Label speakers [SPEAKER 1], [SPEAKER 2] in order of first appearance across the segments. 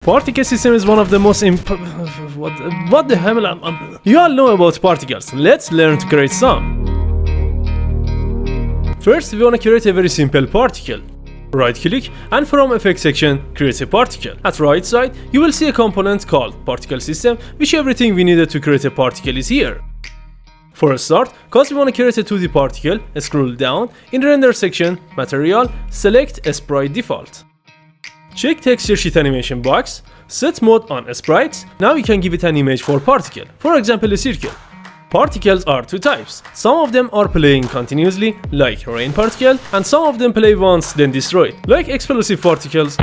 [SPEAKER 1] Particle system is one of the most what the hell? You all know about particles. Let's learn to create some. First, we want to create a very simple particle. Right click and from effect section create a particle. At right side you will see a component called particle system, which everything we needed to create a particle is here. For a start, cause we want to create a 2D particle, scroll down, in render section, material, select sprite default. Check texture sheet animation box, set mode on sprites. Now you can give it an image for particle, for example a circle. Particles are two types. Some of them are playing continuously, like rain particle, and some of them play once then destroy, like explosive particles.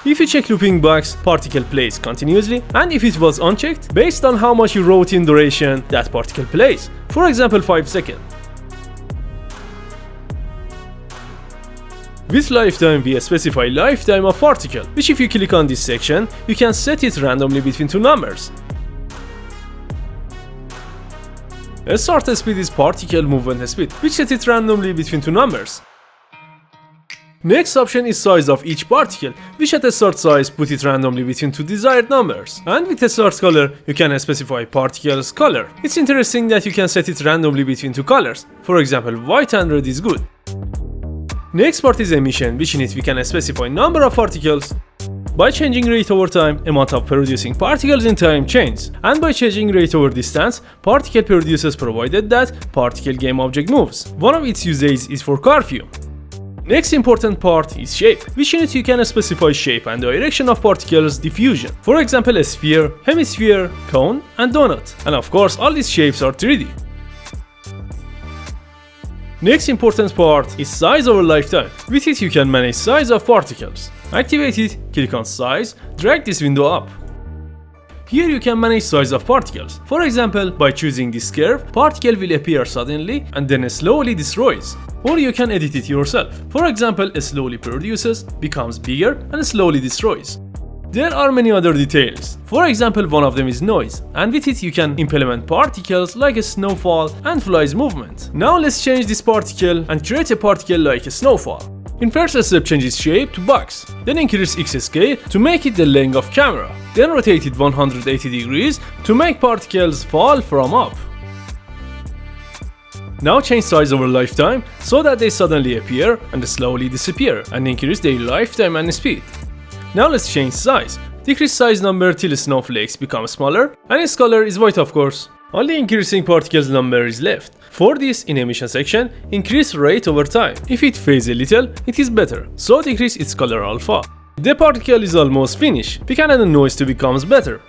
[SPEAKER 1] If you check looping box, particle plays continuously, and if it was unchecked, based on how much you wrote in duration, that particle plays. For example 5 seconds. With lifetime, we specify lifetime of particle, which if you click on this section, you can set it randomly between two numbers. Start speed is particle movement speed, which set it randomly between two numbers. Next option is size of each particle, which at the start size put it randomly between two desired numbers. And with the start color, you can specify particle's color. It's interesting that you can set it randomly between two colors. For example, white and red is good. Next part is emission, which in it we can specify number of particles. By changing rate over time, amount of producing particles in time changes. And by changing rate over distance, particle produces provided that particle game object moves. One of its uses is for curfew. Next important part is shape, which in it you can specify shape and direction of particles diffusion. For example, a sphere, hemisphere, cone, and donut. And of course, all these shapes are 3D. Next important part is size over lifetime. With it you can manage size of particles. Activate it, click on size, drag this window up. Here you can manage size of particles. For example, by choosing this curve, particle will appear suddenly and then slowly destroys. Or you can edit it yourself. For example, it slowly produces, becomes bigger, and slowly destroys. There are many other details. For example, one of them is noise, and with it you can implement particles like a snowfall and flies movement. Now let's change this particle and create a particle like a snowfall. In first step, change its shape to box, then increase X scale to make it the length of camera, then rotate it 180 degrees to make particles fall from up. Now change size over lifetime so that they suddenly appear and slowly disappear, and increase their lifetime and speed. Now let's change size. Decrease size number till snowflakes become smaller, and its color is white of course. Only increasing particles number is left. For this, in emission section, increase rate over time. If it fades a little, it is better, so decrease its color alpha. The particle is almost finished. We can add a noise to becomes better.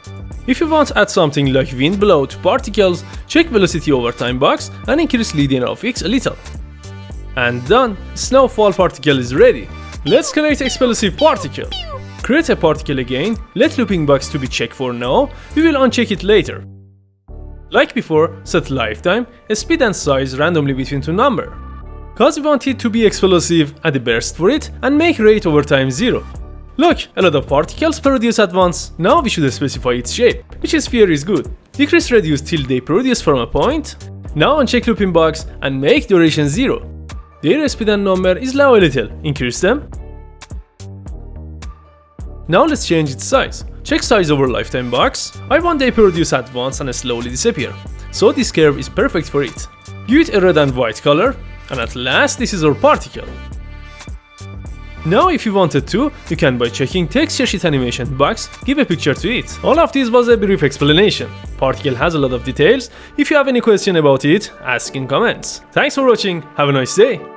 [SPEAKER 1] If you want to add something like wind blow to particles, check velocity over time box and increase linear of X a little. And done! Snowfall particle is ready. Let's create explosive particle. Create a particle again, let looping box to be checked for now, we will uncheck it later. Like before, set lifetime, speed and size randomly between two numbers. Cause we want it to be explosive, add a burst for it and make rate over time 0. Look, a lot of particles produce at once. Now we should specify its shape, which sphere is good. Decrease radius till they produce from a point. Now uncheck looping box and make duration 0. Their speed and number is low a little, increase them. Now let's change its size. Check size over lifetime box. I want they produce at once and slowly disappear. So this curve is perfect for it. Give it a red and white color. And at last this is our particle. Now if you wanted to, you can by checking texture sheet animation box, give a picture to it. All of this was a brief explanation. Particle has a lot of details. If you have any question about it, ask in comments. Thanks for watching, have a nice day.